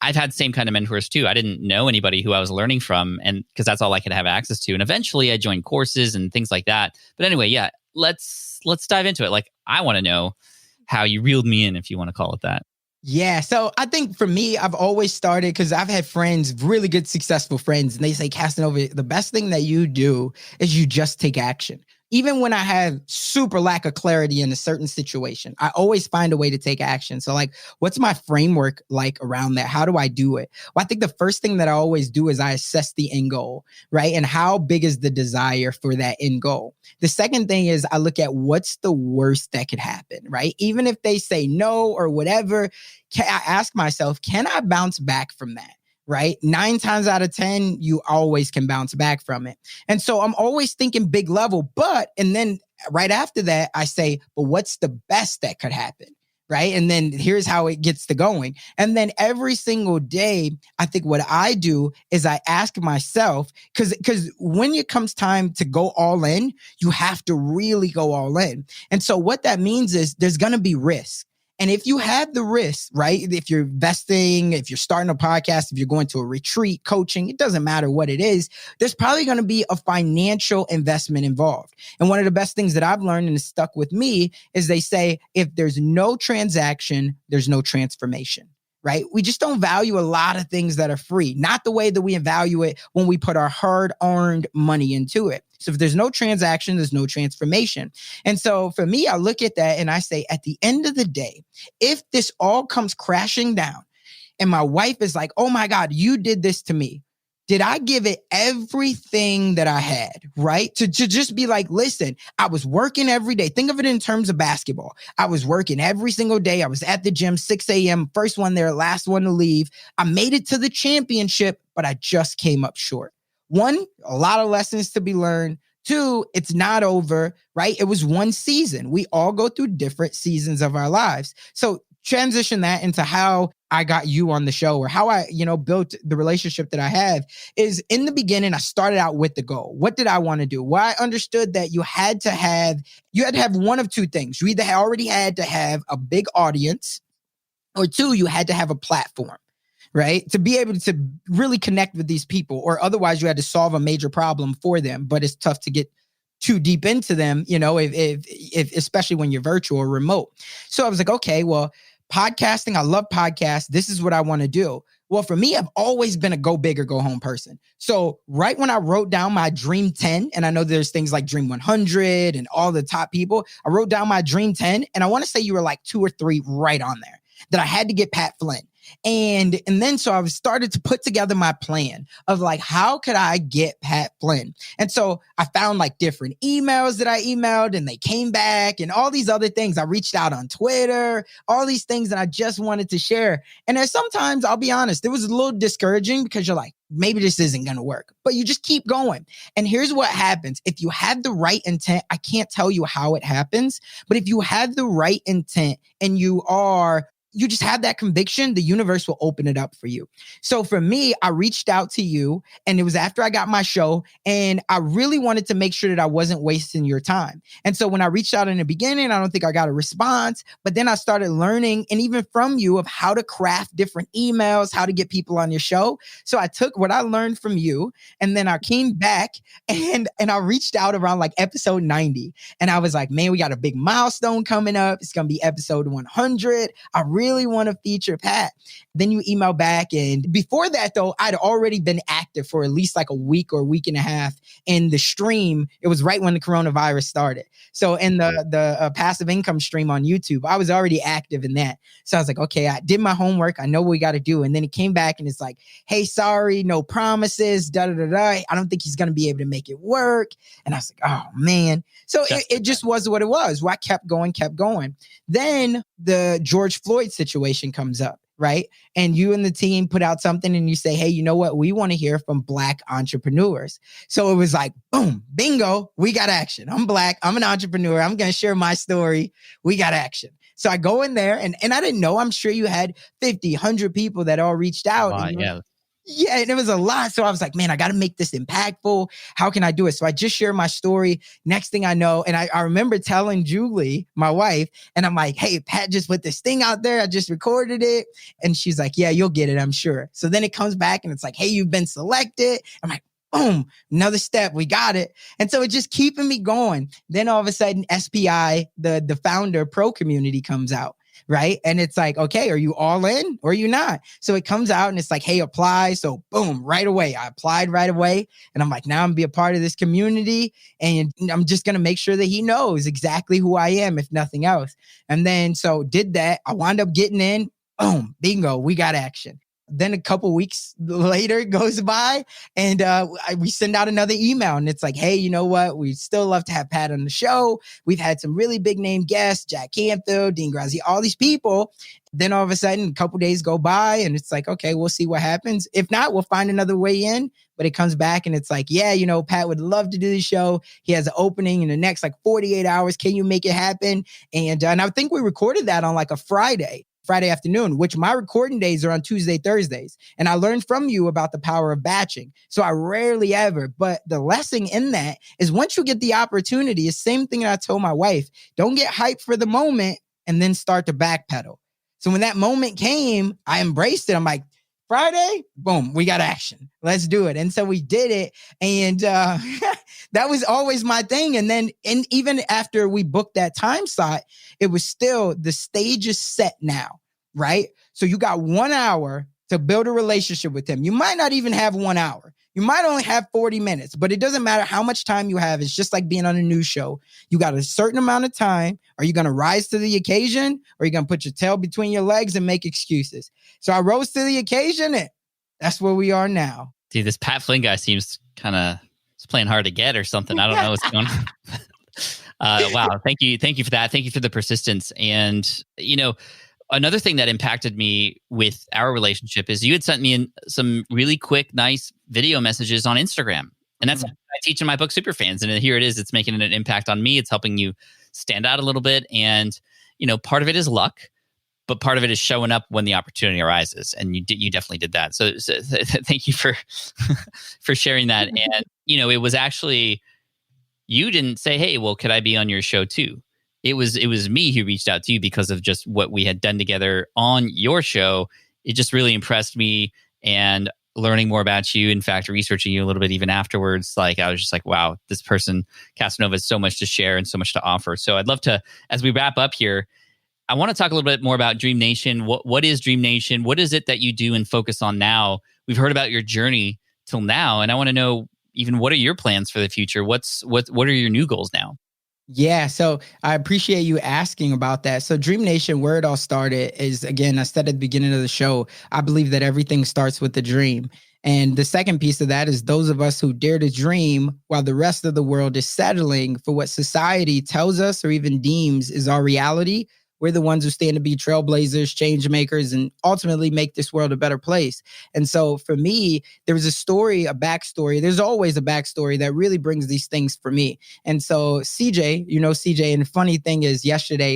I've had the same kind of mentors too. I didn't know anybody who I was learning from, and because that's all I could have access to. And eventually I joined courses and things like that. But anyway, yeah, let's dive into it. Like, I want to know how you reeled me in, if you want to call it that. Yeah. So I think for me, I've always started, because I've had friends, really good, successful friends, and they say, Casanova, the best thing that you do is you just take action. Even when I have super lack of clarity in a certain situation, I always find a way to take action. So like, what's my framework like around that? How do I do it? Well, I think the first thing that I always do is I assess the end goal, right? And how big is the desire for that end goal? The second thing is I look at what's the worst that could happen, right? Even if they say no or whatever, I ask myself, can I bounce back from that? Right? 9 times out of 10, you always can bounce back from it. And so I'm always thinking big level, and then right after that, I say, but what's the best that could happen? Right? And then here's how it gets to going. And then every single day, I think what I do is I ask myself, because when it comes time to go all in, you have to really go all in. And so what that means is there's going to be risk. And if you have the risk, right, if you're investing, if you're starting a podcast, if you're going to a retreat, coaching, it doesn't matter what it is, there's probably going to be a financial investment involved. And one of the best things that I've learned and has stuck with me is they say, if there's no transaction, there's no transformation. Right? We just don't value a lot of things that are free, not the way that we value it when we put our hard-earned money into it. So if there's no transaction, there's no transformation. And so for me, I look at that and I say, at the end of the day, if this all comes crashing down and my wife is like, oh my God, you did this to me, did I give it everything that I had, right? To just be like, listen, I was working every day. Think of it in terms of basketball. I was working every single day. I was at the gym, 6 a.m., first one there, last one to leave. I made it to the championship, but I just came up short. 1, a lot of lessons to be learned. 2, it's not over, right? It was one season. We all go through different seasons of our lives. So transition that into how I got you on the show, or how I, built the relationship that I have, is in the beginning, I started out with the goal. What did I want to do? Well, I understood that you had to have one of 2 things. You either already had to have a big audience, or 2, you had to have a platform, right? To be able to really connect with these people, or otherwise you had to solve a major problem for them, but it's tough to get too deep into them, if especially when you're virtual or remote. So I was like, okay, well, podcasting, I love podcasts. This is what I want to do. Well, for me, I've always been a go big or go home person. So right when I wrote down my dream 10, and I know there's things like dream 100 and all the top people, I wrote down my dream 10, and I want to say you were like 2 or 3 right on there, that I had to get Pat Flynn. And then so I started to put together my plan of like, how could I get Pat Flynn? And so I found like different emails that I emailed and they came back and all these other things. I reached out on Twitter, all these things that I just wanted to share. And then sometimes, I'll be honest, it was a little discouraging because you're like, maybe this isn't going to work, but you just keep going. And here's what happens. If you have the right intent, I can't tell you how it happens, but if you have the right intent and you just have that conviction, the universe will open it up for you. So for me, I reached out to you, and it was after I got my show, and I really wanted to make sure that I wasn't wasting your time. And so when I reached out in the beginning, I don't think I got a response, but then I started learning, and even from you, of how to craft different emails, how to get people on your show. So I took what I learned from you, and then I came back and I reached out around like episode 90. And I was like, man, we got a big milestone coming up. It's going to be episode 100. I really want to feature Pat. Then you email back. And before that, though, I'd already been active for at least like a week or a week and a half in the stream. It was right when the coronavirus started. So in the passive income stream on YouTube, I was already active in that. So I was like, okay, I did my homework. I know what we got to do. And then it came back and it's like, hey, sorry, no promises, I don't think he's going to be able to make it work. And I was like, oh, man. So it just was what it was. Well, I kept going. Then the George Floyd situation comes up, right? And you and the team put out something and you say, hey, you know what? We want to hear from Black entrepreneurs. So it was like, boom, bingo, we got action. I'm Black. I'm an entrepreneur. I'm going to share my story. We got action. So I go in there and I didn't know, I'm sure you had 50, 100 people that all reached out. Yeah, and it was a lot. So I was like, man, I got to make this impactful. How can I do it? So I just shared my story. Next thing I know, and I remember telling Julie, my wife, and I'm like, hey, Pat just put this thing out there. I just recorded it. And she's like, yeah, you'll get it, I'm sure. So then it comes back and it's like, hey, you've been selected. I'm like, boom, another step. We got it. And so it's just keeping me going. Then all of a sudden, SPI, the founder pro community comes out. Right. And it's like, okay, are you all in or are you not? So it comes out and it's like, hey, apply. So boom, right away. I applied right away. And I'm like, now I'm gonna be a part of this community. And I'm just going to make sure that he knows exactly who I am, if nothing else. And then so did that. I wound up getting in. Boom, bingo, we got action. Then a couple weeks later goes by and we send out another email and it's like, hey, you know what? We'd still love to have Pat on the show. We've had some really big name guests, Jack Canfield, Dean Grazzi, all these people. Then all of a sudden, a couple days go by and it's like, okay, we'll see what happens. If not, we'll find another way in. But it comes back and it's like, yeah, you know, Pat would love to do the show. He has an opening in the next like 48 hours. Can you make it happen? And I think we recorded that on like a Friday afternoon, which my recording days are on Tuesday, Thursdays. And I learned from you about the power of batching. So I rarely ever, but the lesson in that is once you get the opportunity, it's the same thing that I told my wife, don't get hyped for the moment and then start to backpedal. So when that moment came, I embraced it. I'm like, Friday, boom, we got action. Let's do it. And so we did it. And that was always my thing. And then even after we booked that time slot, it was still the stage is set now, right? So you got 1 hour to build a relationship with him. You might not even have 1 hour. You might only have 40 minutes, but it doesn't matter how much time you have. It's just like being on a news show. You got a certain amount of time. Are you going to rise to the occasion or are you going to put your tail between your legs and make excuses? So I rose to the occasion and that's where we are now. Dude, this Pat Flynn guy seems kind of playing hard to get or something. I don't know what's going on. Wow. Thank you for that. Thank you for the persistence. And, you know, another thing that impacted me with our relationship is you had sent me in some really quick, nice video messages on Instagram. And that's what I teach in my book, Superfans. And here it is. It's making an impact on me. It's helping you stand out a little bit. And, you know, part of it is luck, but part of it is showing up when the opportunity arises. And you definitely did that. So thank you for sharing that. And, you know, it was actually, you didn't say, hey, well, could I be on your show too? It was me who reached out to you because of just what we had done together on your show. It just really impressed me, and learning more about you, in fact, researching you a little bit even afterwards, like I was just like, wow, this person, Casanova, has so much to share and so much to offer. So I'd love to, as we wrap up here, I want to talk a little bit more about Dream Nation. What is Dream Nation? What is it that you do and focus on now? We've heard about your journey till now, and I want to know even what are your plans for the future? What are your new goals now? Yeah, so I appreciate you asking about that. So Dream Nation, where it all started is, again, I said at the beginning of the show, I believe that everything starts with the dream. And the second piece of that is those of us who dare to dream while the rest of the world is settling for what society tells us or even deems is our reality. We're the ones who stand to be trailblazers, change makers, and ultimately make this world a better place. And so for me, there was a story, a backstory. There's always a backstory that really brings these things for me. And so CJ, you know CJ, and the funny thing is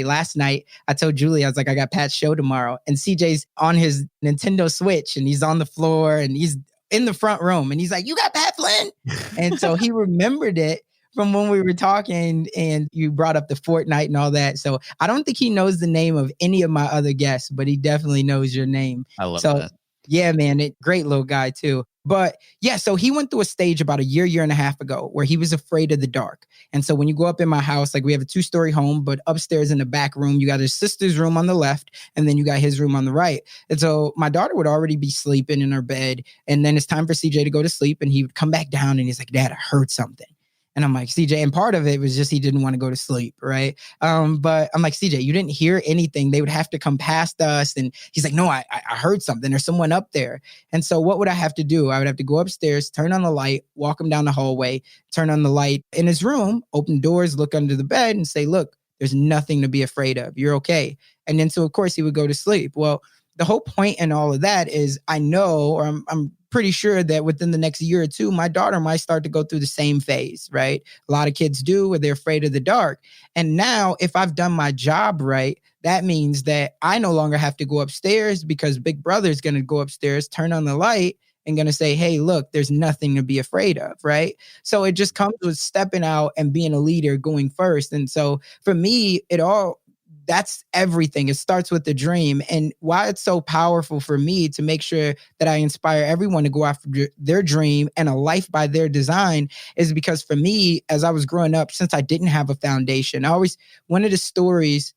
last night, I told Julie, I was like, I got Pat's show tomorrow. And CJ's on his Nintendo Switch and he's on the floor and he's in the front room and he's like, you got Pat Flynn? And so he remembered it from when we were talking and you brought up the Fortnite and all that. So I don't think he knows the name of any of my other guests, but he definitely knows your name. I love that. Yeah, man, great little guy too. But yeah, so he went through a stage about a year and a half ago where he was afraid of the dark. And so when you go up in my house, like we have a 2-story home, but upstairs in the back room, you got his sister's room on the left, and then you got his room on the right. And so my daughter would already be sleeping in her bed. And then it's time for CJ to go to sleep. And he would come back down and he's like, Dad, I heard something. And I'm like, CJ, and part of it was just he didn't want to go to sleep, right? But I'm like, CJ, you didn't hear anything. They would have to come past us. And he's like, no, I heard something. There's someone up there. And so what would I have to do? I would have to go upstairs, turn on the light, walk him down the hallway, turn on the light in his room, open doors, look under the bed and say, look, there's nothing to be afraid of. You're okay. And then so, of course, he would go to sleep. Well, the whole point in all of that is I know, or I'm pretty sure that within the next year or two, my daughter might start to go through the same phase, right? A lot of kids do where they're afraid of the dark. And now if I've done my job right, that means that I no longer have to go upstairs because Big Brother is going to go upstairs, turn on the light and going to say, hey, look, there's nothing to be afraid of, right? So it just comes with stepping out and being a leader, going first. And so for me, that's everything. It starts with the dream. And why it's so powerful for me to make sure that I inspire everyone to go after their dream and a life by their design is because for me, as I was growing up, since I didn't have a foundation, one of the stories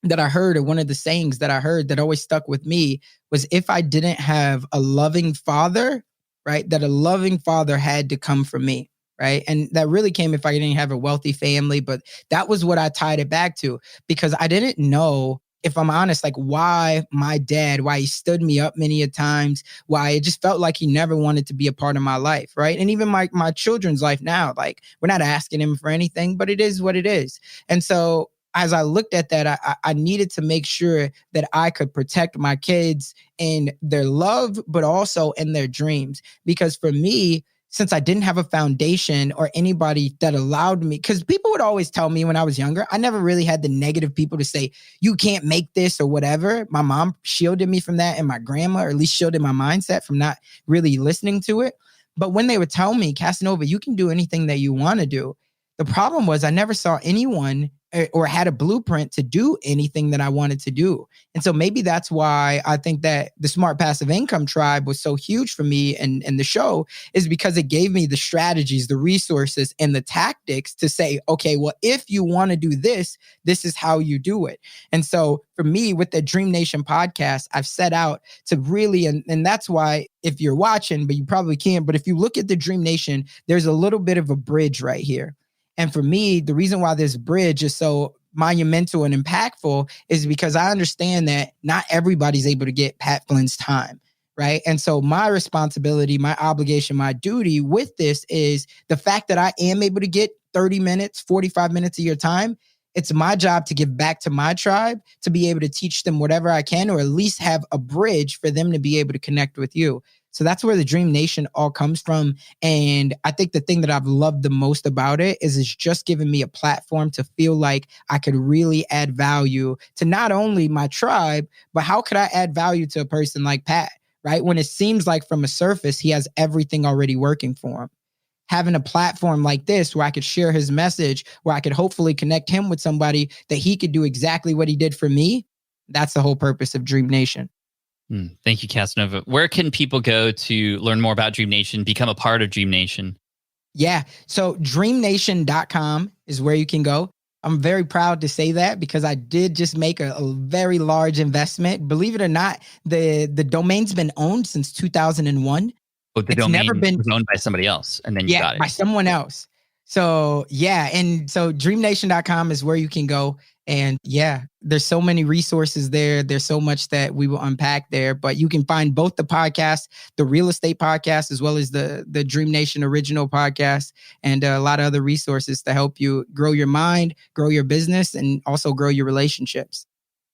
that I heard, or one of the sayings that I heard that always stuck with me was if I didn't have a loving father, right, that a loving father had to come from me. Right. And that really came if I didn't have a wealthy family. But that was what I tied it back to, because I didn't know, if I'm honest, like why he stood me up many a times, why it just felt like he never wanted to be a part of my life. Right. And even my children's life now, like we're not asking him for anything, but it is what it is. And so as I looked at that, I needed to make sure that I could protect my kids in their love, but also in their dreams. Because for me, since I didn't have a foundation or anybody that allowed me, because people would always tell me when I was younger, I never really had the negative people to say, you can't make this or whatever. My mom shielded me from that, and my grandma, or at least shielded my mindset from not really listening to it. But when they would tell me, Casanova, you can do anything that you want to do, the problem was I never saw anyone or had a blueprint to do anything that I wanted to do. And so maybe that's why I think that the Smart Passive Income Tribe was so huge for me and the show, is because it gave me the strategies, the resources, and the tactics to say, okay, well, if you want to do this, this is how you do it. And so for me, with the Dream Nation podcast, I've set out to really, and that's why if you're watching, but you probably can't, but if you look at the Dream Nation, there's a little bit of a bridge right here. And for me, the reason why this bridge is so monumental and impactful is because I understand that not everybody's able to get Pat Flynn's time, right? And so my responsibility, my obligation, my duty with this is the fact that I am able to get 30 minutes, 45 minutes of your time. It's my job to give back to my tribe, to be able to teach them whatever I can, or at least have a bridge for them to be able to connect with you. So that's where the Dream Nation all comes from. And I think the thing that I've loved the most about it is it's just given me a platform to feel like I could really add value to not only my tribe, but how could I add value to a person like Pat, right? When it seems like from a surface, he has everything already working for him. Having a platform like this where I could share his message, where I could hopefully connect him with somebody that he could do exactly what he did for me. That's the whole purpose of Dream Nation. Thank you, Casanova. Where can people go to learn more about Dream Nation, become a part of Dream Nation? Yeah. So dreamnation.com is where you can go. I'm very proud to say that because I did just make a very large investment. Believe it or not, the domain's been owned since 2001. Oh, the It's domain never been was owned by somebody else, and then you got it. by someone else. So yeah, and so dreamnation.com is where you can go. And yeah, there's so many resources there. There's so much that we will unpack there, but you can find both the podcast, the real estate podcast, as well as the Dream Nation original podcast, and a lot of other resources to help you grow your mind, grow your business, and also grow your relationships.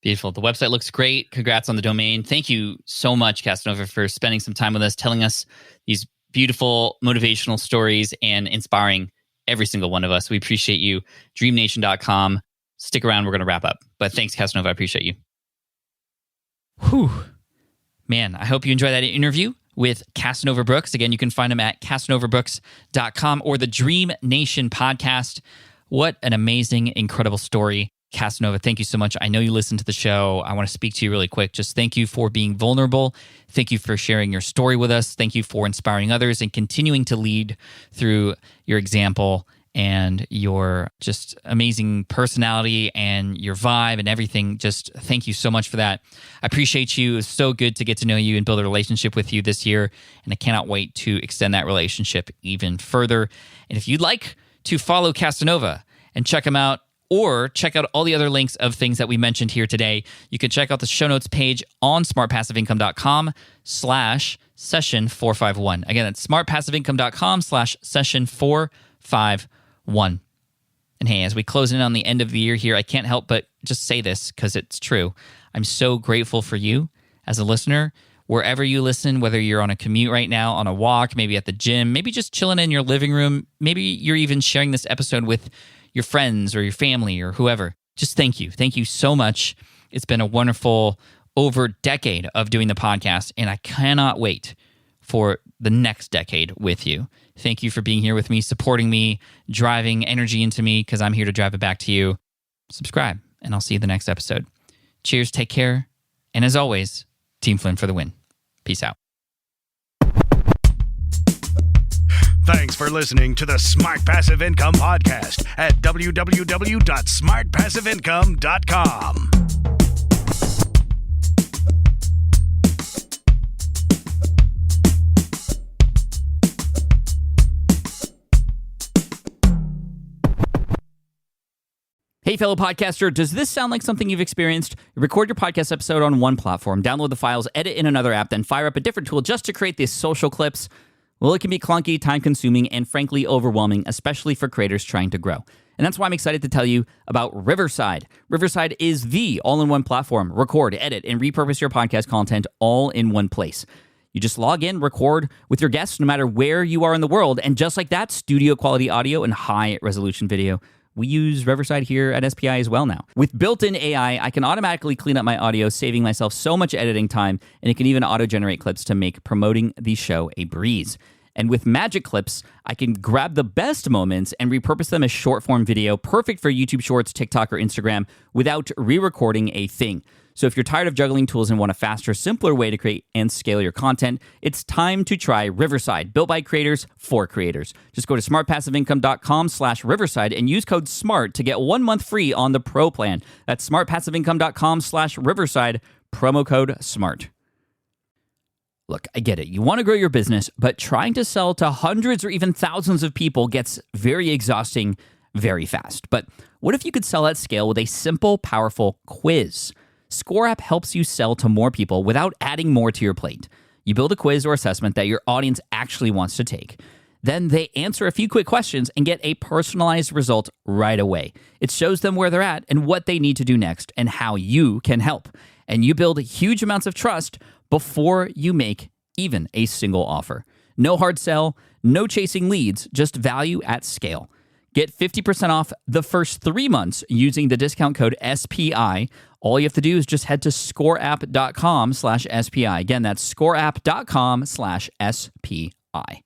Beautiful. The website looks great. Congrats on the domain. Thank you so much, Casanova, for spending some time with us, telling us these beautiful motivational stories and inspiring every single one of us. We appreciate you. DreamNation.com. Stick around. We're going to wrap up. But thanks, Casanova. I appreciate you. Whew. Man, I hope you enjoyed that interview with Casanova Brooks. Again, you can find him at CasanovaBrooks.com or the Dream Nation podcast. What an amazing, incredible story. Casanova, thank you so much. I know you listen to the show. I want to speak to you really quick. Just thank you for being vulnerable. Thank you for sharing your story with us. Thank you for inspiring others and continuing to lead through your example and your just amazing personality and your vibe and everything. Just thank you so much for that. I appreciate you. It's so good to get to know you and build a relationship with you this year. And I cannot wait to extend that relationship even further. And if you'd like to follow Casanova and check him out, or check out all the other links of things that we mentioned here today, you can check out the show notes page on smartpassiveincome.com/session451. Again, that's smartpassiveincome.com/session451. And hey, as we close in on the end of the year here, I can't help but just say this because it's true. I'm so grateful for you as a listener. Wherever you listen, whether you're on a commute right now, on a walk, maybe at the gym, maybe just chilling in your living room, maybe you're even sharing this episode with your friends or your family or whoever. Just thank you. Thank you so much. It's been a wonderful over decade of doing the podcast, and I cannot wait for the next decade with you. Thank you for being here with me, supporting me, driving energy into me, because I'm here to drive it back to you. Subscribe, and I'll see you in the next episode. Cheers, take care, and as always, Team Flynn for the win. Peace out. Thanks for listening to the Smart Passive Income Podcast at www.smartpassiveincome.com. Hey, fellow podcaster, does this sound like something you've experienced? Record your podcast episode on one platform, download the files, edit in another app, then fire up a different tool just to create these social clips. Well, it can be clunky, time-consuming, and frankly overwhelming, especially for creators trying to grow. And that's why I'm excited to tell you about Riverside. Riverside is the all-in-one platform. Record, edit, and repurpose your podcast content all in one place. You just log in, record with your guests no matter where you are in the world, and just like that, studio-quality audio and high-resolution video. We use Riverside here at SPI as well now. With built-in AI, I can automatically clean up my audio, saving myself so much editing time, and it can even auto-generate clips to make promoting the show a breeze. And with Magic Clips, I can grab the best moments and repurpose them as short-form video, perfect for YouTube Shorts, TikTok, or Instagram, without re-recording a thing. So if you're tired of juggling tools and want a faster, simpler way to create and scale your content, it's time to try Riverside, built by creators for creators. Just go to smartpassiveincome.com/Riverside and use code SMART to get 1 month free on the Pro plan. That's smartpassiveincome.com/Riverside, promo code SMART. Look, I get it. You want to grow your business, but trying to sell to hundreds or even thousands of people gets very exhausting very fast. But what if you could sell at scale with a simple, powerful quiz? Score App helps you sell to more people without adding more to your plate. You build a quiz or assessment that your audience actually wants to take. Then they answer a few quick questions and get a personalized result right away. It shows them where they're at and what they need to do next and how you can help. And you build huge amounts of trust before you make even a single offer. No hard sell, no chasing leads, just value at scale. Get 50% off the first 3 months using the discount code SPI. All you have to do is just head to scoreapp.com/SPI. Again, that's scoreapp.com/SPI.